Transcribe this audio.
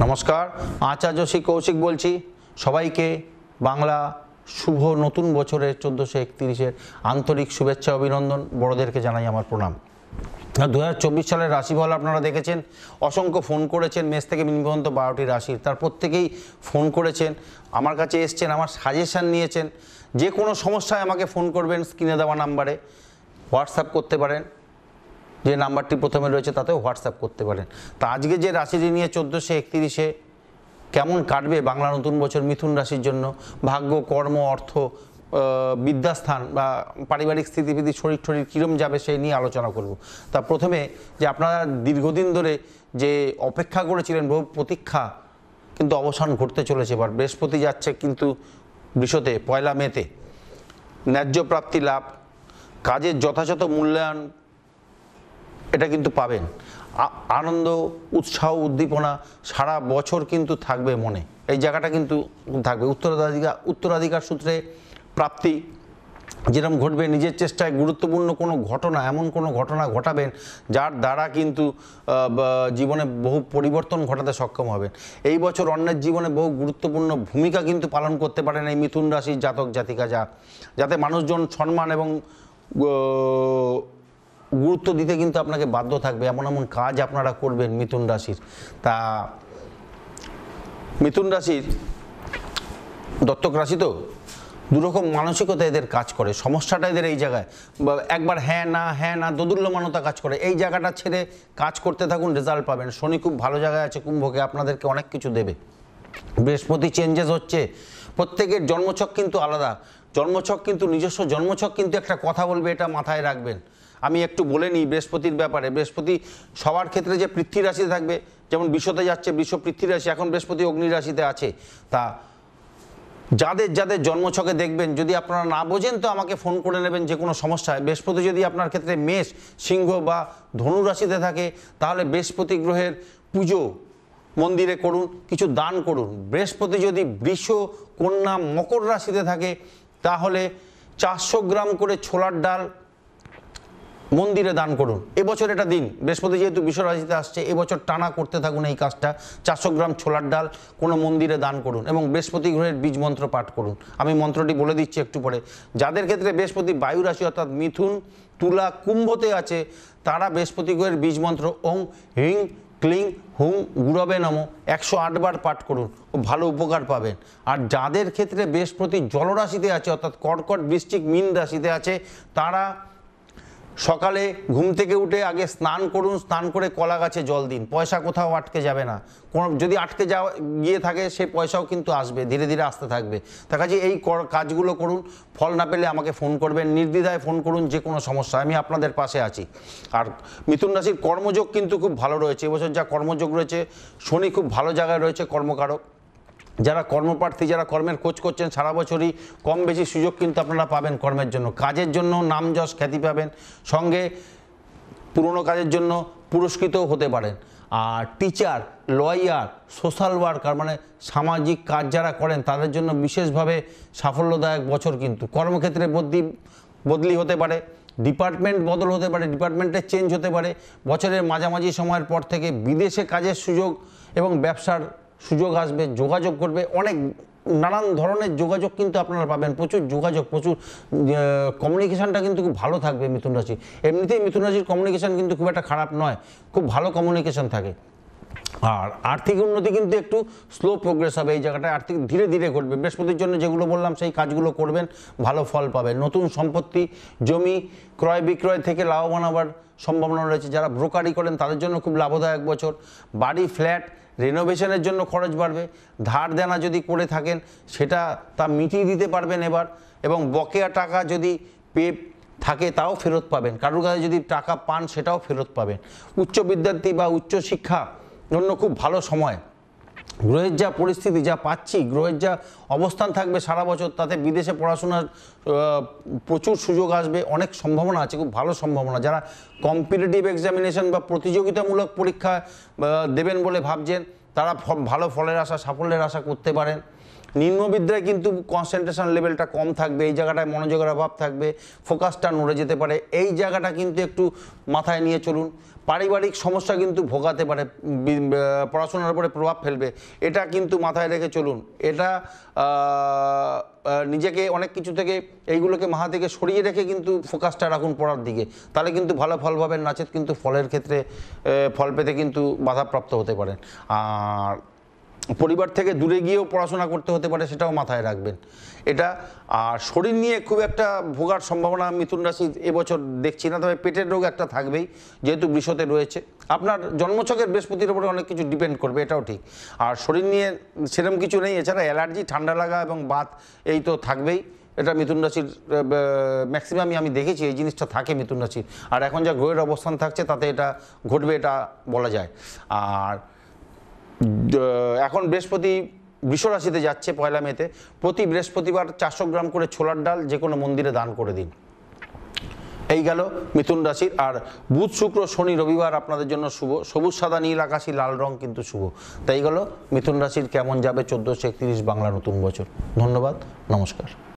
নমস্কার, আচার্য শ্রী কৌশিক বলছি। সবাইকে বাংলা শুভ নতুন বছরের 1431-এর আন্তরিক শুভেচ্ছা অভিনন্দন। বড়দেরকে জানাই আমার প্রণাম। 2024 সালের রাশিফল আপনারা দেখেছেন। অসংখ্য ফোন করেছেন, মেষ থেকে মিন পর্যন্ত 12টি রাশির, তার প্রত্যেকেই ফোন করেছেন, আমার কাছে এসছেন, আমার সাজেশান নিয়েছেন। যে কোনো সমস্যায় আমাকে ফোন করবেন, স্ক্রিনে দেওয়া নাম্বারে হোয়াটসঅ্যাপ করতে পারেন, যে নাম্বারটি প্রথমে রয়েছে তাতেও হোয়াটসঅ্যাপ করতে পারেন। তা আজকে যে রাশিটি নিয়ে 1431-এ কেমন কাটবে বাংলা নতুন বছর মিথুন রাশির জন্য, ভাগ্য, কর্ম, অর্থ, বিদ্যাস্থান বা পারিবারিক স্থিতিবিধি, শরীর কীরম যাবে সেই নিয়ে আলোচনা করব। তা প্রথমে যে আপনারা দীর্ঘদিন ধরে যে অপেক্ষা করেছিলেন, বহু প্রতীক্ষা কিন্তু অবসান ঘটতে চলেছে। এবার বৃহস্পতি যাচ্ছে কিন্তু বৃষতে 1 মেতে, ন্যায্য প্রাপ্তি লাভ, কাজের যথাযথ মূল্যায়ন এটা কিন্তু পাবেন। আনন্দ, উৎসাহ, উদ্দীপনা সারা বছর কিন্তু থাকবে মনে, এই জায়গাটা কিন্তু থাকবে। উত্তরাধিকার সূত্রে প্রাপ্তি যেরকম ঘটবে, নিজের চেষ্টায় গুরুত্বপূর্ণ কোনো ঘটনা, এমন কোনো ঘটনা ঘটাবেন যার দ্বারা কিন্তু জীবনে বহু পরিবর্তন ঘটাতে সক্ষম হবেন। এই বছর অন্যের জীবনে বহু গুরুত্বপূর্ণ ভূমিকা কিন্তু পালন করতে পারেন এই মিথুন রাশির জাতক জাতিকা, যাতে মানুষজন সম্মান এবং গুরুত্ব দিতে কিন্তু আপনাকে বাধ্য থাকবে। এমন এমন কাজ আপনারা করবেন মিথুন রাশির। তা মিথুন রাশির দত্তক রাশি তো দুরকম মানসিকতা এদের কাজ করে। সমস্যাটা এদের এই জায়গায়, একবার হ্যাঁ না দোদুল্যমানতা কাজ করে। এই জায়গাটা ছেড়ে কাজ করতে থাকুন, রেজাল্ট পাবেন। শনি খুব ভালো জায়গায় আছে কুম্ভকে, আপনাদেরকে অনেক কিছু দেবে। বৃহস্পতি চেঞ্জেস হচ্ছে, প্রত্যেকের জন্মছক কিন্তু আলাদা। জন্মছক কিন্তু নিজস্ব জন্মছক কিন্তু একটা কথা বলবে, এটা মাথায় রাখবেন। আমি একটু বলে নিই বৃহস্পতির ব্যাপারে। বৃহস্পতি সবার ক্ষেত্রে যে পৃথ্বী রাশিতে থাকবে, যেমন বিশ্বতে যাচ্ছে, বিশ্ব পৃথ্বী রাশি, এখন বৃহস্পতি অগ্নি রাশিতে আছে। তা যাদের যাদের জন্মছকে দেখবেন, যদি আপনারা না বোঝেন তো আমাকে ফোন করে নেবেন যে কোনো সমস্যায়। বৃহস্পতি যদি আপনার ক্ষেত্রে মেষ, সিংহ বা ধনু রাশিতে থাকে, তাহলে বৃহস্পতি গ্রহের পুজো মন্দিরে করুন, কিছু দান করুন। বৃহস্পতি যদি বৃষ, কন্যা, মকর রাশিতে থাকে, তাহলে 400 গ্রাম করে ছোলার ডাল মন্দিরে দান করুন। এবছর এটা দিন, বৃহস্পতি যেহেতু বৃষ রাশিতে আসছে, এবছর টানা করতে থাকুন এই কাজটা। 400 গ্রাম ছোলার ডাল কোনো মন্দিরে দান করুন এবং বৃহস্পতি গ্রহের বীজ মন্ত্র পাঠ করুন। আমি মন্ত্রটি বলে দিচ্ছি একটু পরে। যাদের ক্ষেত্রে বৃহস্পতি বায়ু রাশি অর্থাৎ মিথুন, তুলা, কুম্ভতে আছে, তারা বৃহস্পতি গ্রহের বীজ মন্ত্র ওং হ্রিং ক্লিং হুং গুরবে নমঃ 108 বার পাঠ করুন, ভালো উপকার পাবেন। আর যাদের ক্ষেত্রে বৃহস্পতি জলরাশিতে আছে অর্থাৎ কর্কট, বৃশ্চিক, মীন রাশিতে আছে, তারা সকালে ঘুম থেকে উঠে আগে স্নান করুন, স্নান করে কলা গাছে জল দিন। পয়সা কোথাও আটকে যাবে না, কোনো যদি আটকে গিয়ে থাকে সেই পয়সাও কিন্তু আসবে, ধীরে ধীরে আসতে থাকবে। তার কাছে এই কাজগুলো করুন। ফল না পেলে আমাকে ফোন করবেন, নির্দ্বিধায় ফোন করুন, যে কোনো সমস্যা আমি আপনাদের পাশে আছি। আর মিথুন রাশির কর্মযোগ কিন্তু খুব ভালো রয়েছে এবছর। যা কর্মযোগ রয়েছে, শনি খুব ভালো জায়গায় রয়েছে, কর্মকারক। যারা কর্মপ্রার্থী, যারা কর্মের খোঁজ করছেন, সারা বছরই কম বেশি সুযোগ কিন্তু আপনারা পাবেন কর্মের জন্য। কাজের জন্য নাম যশ খ্যাতি পাবেন, সঙ্গে পুরনো কাজের জন্য পুরস্কৃতও হতে পারেন। আর টিচার, লয়ার, সোশ্যাল ওয়ার্কার মানে সামাজিক কাজ যারা করেন, তাদের জন্য বিশেষভাবে সাফল্যদায়ক বছর। কিন্তু কর্মক্ষেত্রে বদলি হতে পারে, ডিপার্টমেন্ট বদল হতে পারে, ডিপার্টমেন্টের চেঞ্জ হতে পারে। বছরের মাঝামাঝি সময়ের পর থেকে বিদেশে কাজের সুযোগ এবং ব্যবসার সুযোগ আসবে, যোগাযোগ করবে, অনেক নানান ধরনের যোগাযোগ কিন্তু আপনারা পাবেন। প্রচুর যোগাযোগ, প্রচুর কমিউনিকেশানটা কিন্তু খুব ভালো থাকবে মিথুন রাশি। এমনিতেই মিথুন রাশির কমিউনিকেশান কিন্তু খুব একটা খারাপ নয়, খুব ভালো কমিউনিকেশান থাকে। আর আর্থিক উন্নতি কিন্তু একটু স্লো প্রোগ্রেস হবে এই জায়গাটায়, আর্থিক ধীরে ধীরে ঘটবে। বৃহস্পতির জন্য যেগুলো বললাম সেই কাজগুলো করবেন, ভালো ফল পাবেন। নতুন সম্পত্তি, জমি ক্রয় বিক্রয় থেকে লাভবান হওয়ার সম্ভাবনা রয়েছে। যারা ব্রোকারি করেন তাদের জন্য খুব লাভদায়ক বছর। বাড়ি, ফ্ল্যাট রেনোভেশনের জন্য খরচ বাড়বে। ধার দেনা যদি করে থাকেন সেটা তা মিটিয়ে দিতে পারবেন এবার, এবং বকেয়া টাকা যদি পেয়ে থাকে তাও ফেরত পাবেন। কারোর কাছে যদি টাকা পান সেটাও ফেরত পাবেন। উচ্চ বিদ্যার্থী বা উচ্চশিক্ষা জন্য খুব ভালো সময়। গ্রহের যা পরিস্থিতি, যা পাচ্ছি, গ্রহের যা অবস্থান থাকবে সারা বছর, তাতে বিদেশে পড়াশোনার প্রচুর সুযোগ আসবে, অনেক সম্ভাবনা আছে, খুব ভালো সম্ভাবনা। যারা কম্পিটিটিভ এক্সামিনেশন বা প্রতিযোগিতামূলক পরীক্ষা দেবেন বলে ভাবছেন, তারা ভালো ফলের আশা, সাফল্যের আশা করতে পারেন। নিম্নবিদ্যায় কিন্তু কনসেন্ট্রেশন লেভেলটা কম থাকবে, এই জায়গাটায় মনোযোগের অভাব থাকবে, ফোকাসটা নড়ে যেতে পারে, এই জায়গাটা কিন্তু একটু মাথায় নিয়ে চলুন। পারিবারিক সমস্যা কিন্তু ভোগাতে পারে, পড়াশোনার উপরে প্রভাব ফেলবে, এটা কিন্তু মাথায় রেখে চলুন। এটা নিজেকে অনেক কিছু থেকে এইগুলোকে মাথা থেকে সরিয়ে রেখে কিন্তু ফোকাসটা রাখুন পড়ার দিকে, তাহলে কিন্তু ভালো ফল পাবেন। নাচের কিন্তু ফলের ক্ষেত্রে ফল পেতে কিন্তু বাধাপ্রাপ্ত হতে পারেন। আর পরিবার থেকে দূরে গিয়েও পড়াশোনা করতে হতে পারে, সেটাও মাথায় রাখবেন এটা। আর শরীর নিয়ে খুব একটা ভোগার সম্ভাবনা মিথুন রাশি এবছর দেখছি না, তবে পেটের রোগ একটা থাকবেই, যেহেতু বৃষতে রয়েছে। আপনার জন্মছকের বৃহস্পতির উপরে অনেক কিছু ডিপেন্ড করবে, এটাও ঠিক। আর শরীর নিয়ে সেরকম কিছু নেই, এছাড়া অ্যালার্জি, ঠান্ডা লাগা এবং বাত এই তো থাকবেই। এটা মিথুন রাশির ম্যাক্সিমামই আমি দেখেছি এই জিনিসটা থাকে মিথুন রাশির। আর এখন যা গ্রহের অবস্থান থাকছে তাতে এটা ঘটবে, এটা বলা যায়। আর এখন বৃহস্পতি বৃষ রাশিতে যাচ্ছে 1 মেতে। প্রতি বৃহস্পতিবার 400 গ্রাম করে ছোলার ডাল যে কোনো মন্দিরে দান করে দিন। এই গেল মিথুন রাশির। আর বুধ, শুক্র, শনি, রবিবার আপনাদের জন্য শুভ। সবুজ, সাদা, নীল, আকাশি, লাল রং কিন্তু শুভ। তাই গেল মিথুন রাশির কেমন যাবে 1431 বাংলা নতুন বছর। ধন্যবাদ, নমস্কার।